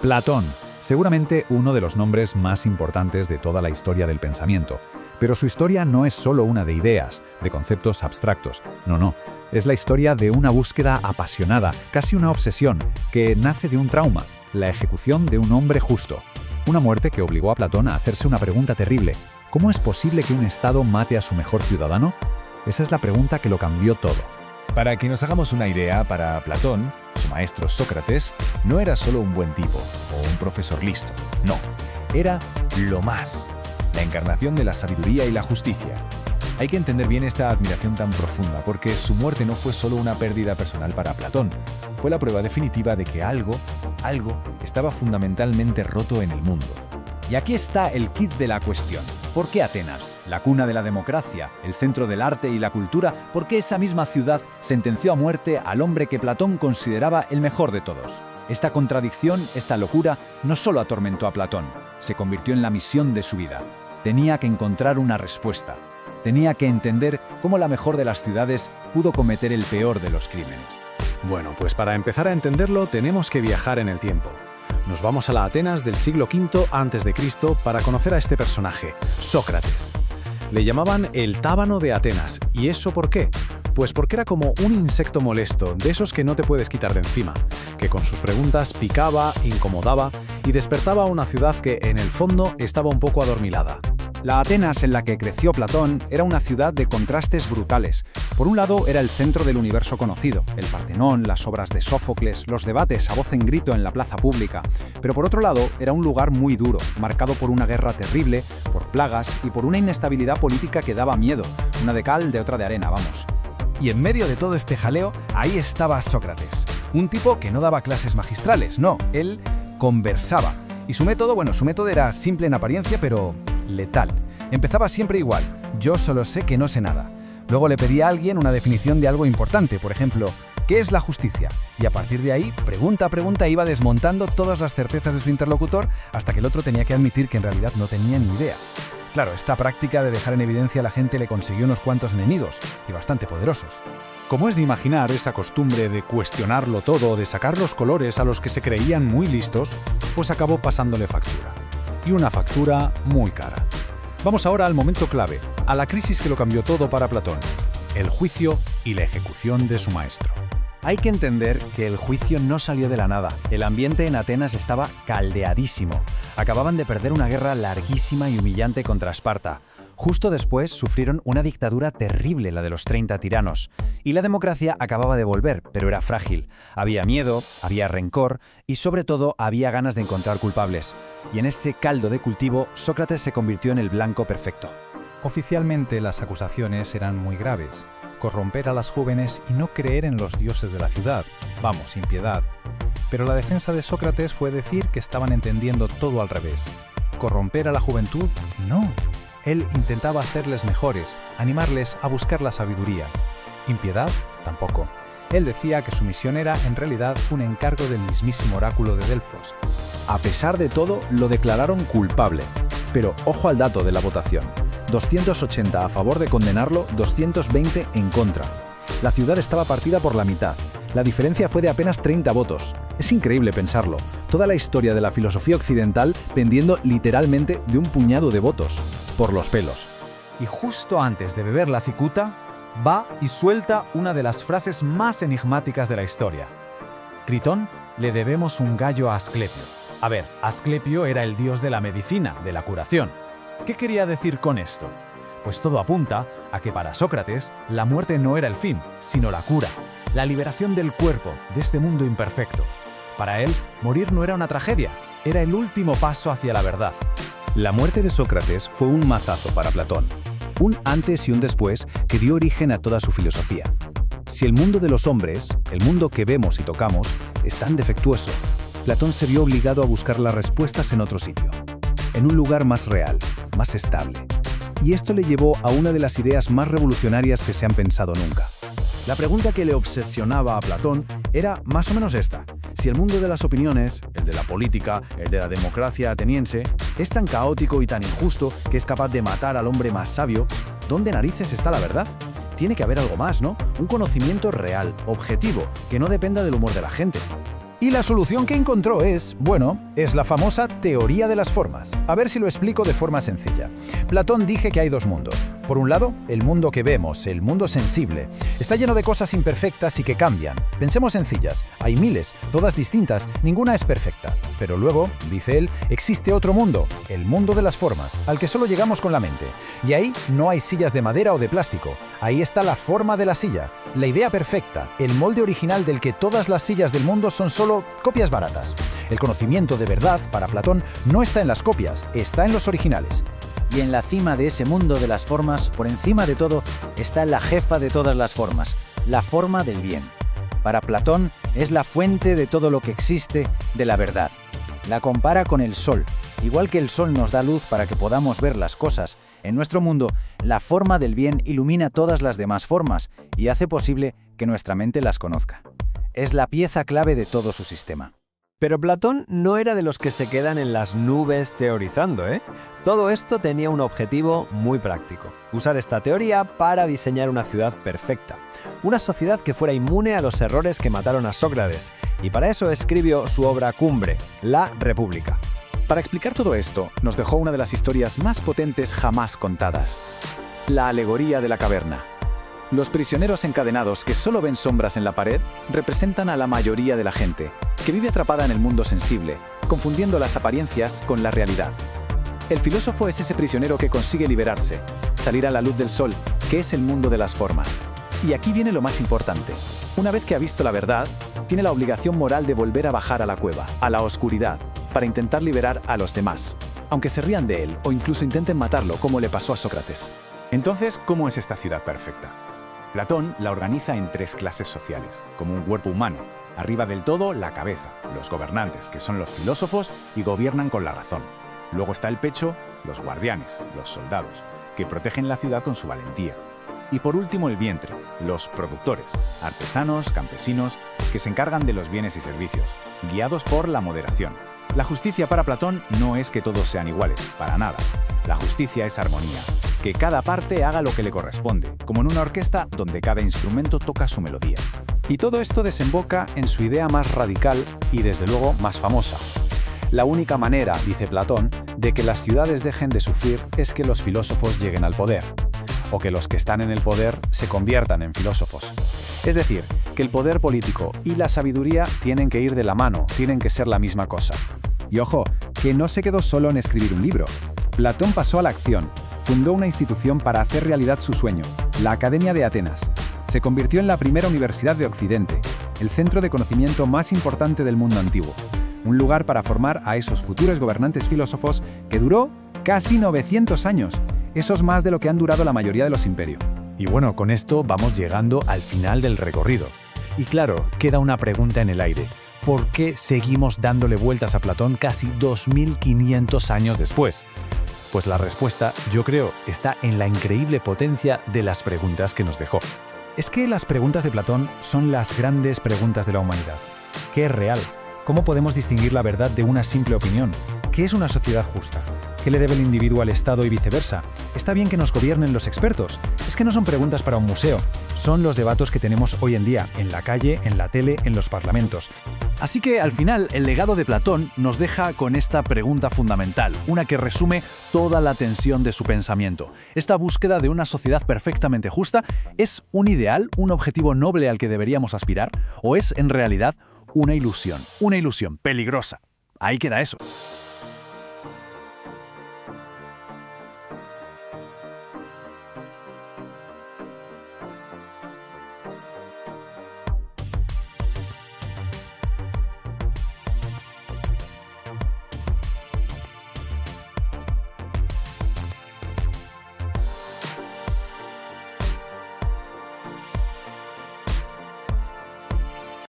Platón, seguramente uno de los nombres más importantes de toda la historia del pensamiento. Pero su historia no es solo una de ideas, de conceptos abstractos. No. Es la historia de una búsqueda apasionada, casi una obsesión, que nace de un trauma, la ejecución de un hombre justo. Una muerte que obligó a Platón a hacerse una pregunta terrible. ¿Cómo es posible que un Estado mate a su mejor ciudadano? Esa es la pregunta que lo cambió todo. Para que nos hagamos una idea, para Platón, su maestro Sócrates, no era solo un buen tipo o un profesor listo. No, era lo más, la encarnación de la sabiduría y la justicia. Hay que entender bien esta admiración tan profunda, porque su muerte no fue solo una pérdida personal para Platón. Fue la prueba definitiva de que algo estaba fundamentalmente roto en el mundo. Y aquí está el kit de la cuestión. ¿Por qué Atenas, la cuna de la democracia, el centro del arte y la cultura? ¿Por qué esa misma ciudad sentenció a muerte al hombre que Platón consideraba el mejor de todos? Esta contradicción, esta locura, no solo atormentó a Platón, se convirtió en la misión de su vida. Tenía que encontrar una respuesta. Tenía que entender cómo la mejor de las ciudades pudo cometer el peor de los crímenes. Bueno, pues para empezar a entenderlo tenemos que viajar en el tiempo. Nos vamos a la Atenas del siglo V a.C. para conocer a este personaje, Sócrates. Le llamaban el tábano de Atenas. ¿Y eso por qué? Pues porque era como un insecto molesto, de esos que no te puedes quitar de encima, que con sus preguntas picaba, incomodaba y despertaba a una ciudad que, en el fondo, estaba un poco adormilada. La Atenas en la que creció Platón era una ciudad de contrastes brutales. Por un lado era el centro del universo conocido, el Partenón, las obras de Sófocles, los debates a voz en grito en la plaza pública. Pero por otro lado era un lugar muy duro, marcado por una guerra terrible, por plagas y por una inestabilidad política que daba miedo. Una de cal, de otra de arena, vamos. Y en medio de todo este jaleo, ahí estaba Sócrates. Un tipo que no daba clases magistrales, no, él conversaba. Y su método era simple en apariencia, pero letal. Empezaba siempre igual: yo solo sé que no sé nada. Luego le pedía a alguien una definición de algo importante, por ejemplo, ¿qué es la justicia? Y a partir de ahí, pregunta a pregunta, iba desmontando todas las certezas de su interlocutor hasta que el otro tenía que admitir que en realidad no tenía ni idea. Claro, esta práctica de dejar en evidencia a la gente le consiguió unos cuantos enemigos, y bastante poderosos. Como es de imaginar, esa costumbre de cuestionarlo todo, de sacar los colores a los que se creían muy listos, pues acabó pasándole factura. Y una factura muy cara. Vamos ahora al momento clave, a la crisis que lo cambió todo para Platón: el juicio y la ejecución de su maestro. Hay que entender que el juicio no salió de la nada. El ambiente en Atenas estaba caldeadísimo. Acababan de perder una guerra larguísima y humillante contra Esparta. Justo después sufrieron una dictadura terrible, la de los 30 tiranos. Y la democracia acababa de volver, pero era frágil. Había miedo, había rencor y sobre todo había ganas de encontrar culpables. Y en ese caldo de cultivo, Sócrates se convirtió en el blanco perfecto. Oficialmente las acusaciones eran muy graves: corromper a las jóvenes y no creer en los dioses de la ciudad, vamos, impiedad. Pero la defensa de Sócrates fue decir que estaban entendiendo todo al revés. ¿Corromper a la juventud? No. Él intentaba hacerles mejores, animarles a buscar la sabiduría. ¿Impiedad? Tampoco. Él decía que su misión era, en realidad, un encargo del mismísimo oráculo de Delfos. A pesar de todo, lo declararon culpable. Pero ojo al dato de la votación: 280 a favor de condenarlo, 220 en contra. La ciudad estaba partida por la mitad. La diferencia fue de apenas 30 votos. Es increíble pensarlo. Toda la historia de la filosofía occidental pendiendo literalmente de un puñado de votos. Por los pelos. Y justo antes de beber la cicuta, va y suelta una de las frases más enigmáticas de la historia. Critón, le debemos un gallo a Asclepio. A ver, Asclepio era el dios de la medicina, de la curación. ¿Qué quería decir con esto? Pues todo apunta a que para Sócrates la muerte no era el fin, sino la cura, la liberación del cuerpo de este mundo imperfecto. Para él, morir no era una tragedia, era el último paso hacia la verdad. La muerte de Sócrates fue un mazazo para Platón, un antes y un después que dio origen a toda su filosofía. Si el mundo de los hombres, el mundo que vemos y tocamos, es tan defectuoso, Platón se vio obligado a buscar las respuestas en otro sitio, en un lugar más real, más estable. Y esto le llevó a una de las ideas más revolucionarias que se han pensado nunca. La pregunta que le obsesionaba a Platón era más o menos esta: si el mundo de las opiniones, el de la política, el de la democracia ateniense, es tan caótico y tan injusto que es capaz de matar al hombre más sabio, ¿dónde narices está la verdad? Tiene que haber algo más, ¿no? Un conocimiento real, objetivo, que no dependa del humor de la gente. Y la solución que encontró es, bueno, Es la famosa teoría de las formas. A ver si lo explico de forma sencilla. Platón dije que hay dos mundos. Por un lado, el mundo que vemos, el mundo sensible. Está lleno de cosas imperfectas y que cambian. Pensemos sencillas. Hay miles, todas distintas, ninguna es perfecta. Pero luego, dice él, existe otro mundo, el mundo de las formas, al que solo llegamos con la mente. Y ahí no hay sillas de madera o de plástico. Ahí está la forma de la silla, la idea perfecta, el molde original del que todas las sillas del mundo son solo copias baratas. El conocimiento de verdad, para Platón, no está en las copias, está en los originales. Y en la cima de ese mundo de las formas, por encima de todo, está la jefa de todas las formas, la forma del bien. Para Platón es la fuente de todo lo que existe, de la verdad. La compara con el sol. Igual que el sol nos da luz para que podamos ver las cosas, en nuestro mundo, la forma del bien ilumina todas las demás formas y hace posible que nuestra mente las conozca. Es la pieza clave de todo su sistema. Pero Platón no era de los que se quedan en las nubes teorizando, ¿eh? Todo esto tenía un objetivo muy práctico: usar esta teoría para diseñar una ciudad perfecta, una sociedad que fuera inmune a los errores que mataron a Sócrates, y para eso escribió su obra cumbre, La República. Para explicar todo esto, nos dejó una de las historias más potentes jamás contadas: la alegoría de la caverna. Los prisioneros encadenados que solo ven sombras en la pared representan a la mayoría de la gente, que vive atrapada en el mundo sensible, confundiendo las apariencias con la realidad. El filósofo es ese prisionero que consigue liberarse, salir a la luz del sol, que es el mundo de las formas. Y aquí viene lo más importante. Una vez que ha visto la verdad, tiene la obligación moral de volver a bajar a la cueva, a la oscuridad, para intentar liberar a los demás, aunque se rían de él o incluso intenten matarlo, como le pasó a Sócrates. Entonces, ¿cómo es esta ciudad perfecta? Platón la organiza en 3 clases sociales, como un cuerpo humano. Arriba del todo, la cabeza, los gobernantes, que son los filósofos y gobiernan con la razón. Luego está el pecho, los guardianes, los soldados, que protegen la ciudad con su valentía. Y por último el vientre, los productores, artesanos, campesinos, que se encargan de los bienes y servicios, guiados por la moderación. La justicia para Platón no es que todos sean iguales, para nada. La justicia es armonía, que cada parte haga lo que le corresponde, como en una orquesta donde cada instrumento toca su melodía. Y todo esto desemboca en su idea más radical y desde luego más famosa. La única manera, dice Platón, de que las ciudades dejen de sufrir es que los filósofos lleguen al poder, o que los que están en el poder se conviertan en filósofos. Es decir, que el poder político y la sabiduría tienen que ir de la mano, tienen que ser la misma cosa. Y ojo, que no se quedó solo en escribir un libro. Platón pasó a la acción, fundó una institución para hacer realidad su sueño, la Academia de Atenas. Se convirtió en la primera universidad de Occidente, el centro de conocimiento más importante del mundo antiguo. Un lugar para formar a esos futuros gobernantes filósofos que duró casi 900 años. Eso es más de lo que han durado la mayoría de los imperios. Y bueno, con esto vamos llegando al final del recorrido. Y claro, queda una pregunta en el aire. ¿Por qué seguimos dándole vueltas a Platón casi 2500 años después? Pues la respuesta, yo creo, está en la increíble potencia de las preguntas que nos dejó. Es que las preguntas de Platón son las grandes preguntas de la humanidad. ¿Qué es real? ¿Cómo podemos distinguir la verdad de una simple opinión? ¿Qué es una sociedad justa? ¿Qué le debe el individuo al Estado y viceversa? ¿Está bien que nos gobiernen los expertos? Es que no son preguntas para un museo, son los debates que tenemos hoy en día, en la calle, en la tele, en los parlamentos. Así que al final el legado de Platón nos deja con esta pregunta fundamental, una que resume toda la tensión de su pensamiento. Esta búsqueda de una sociedad perfectamente justa, ¿es un ideal, un objetivo noble al que deberíamos aspirar? ¿O es en realidad una ilusión peligrosa? Ahí queda eso.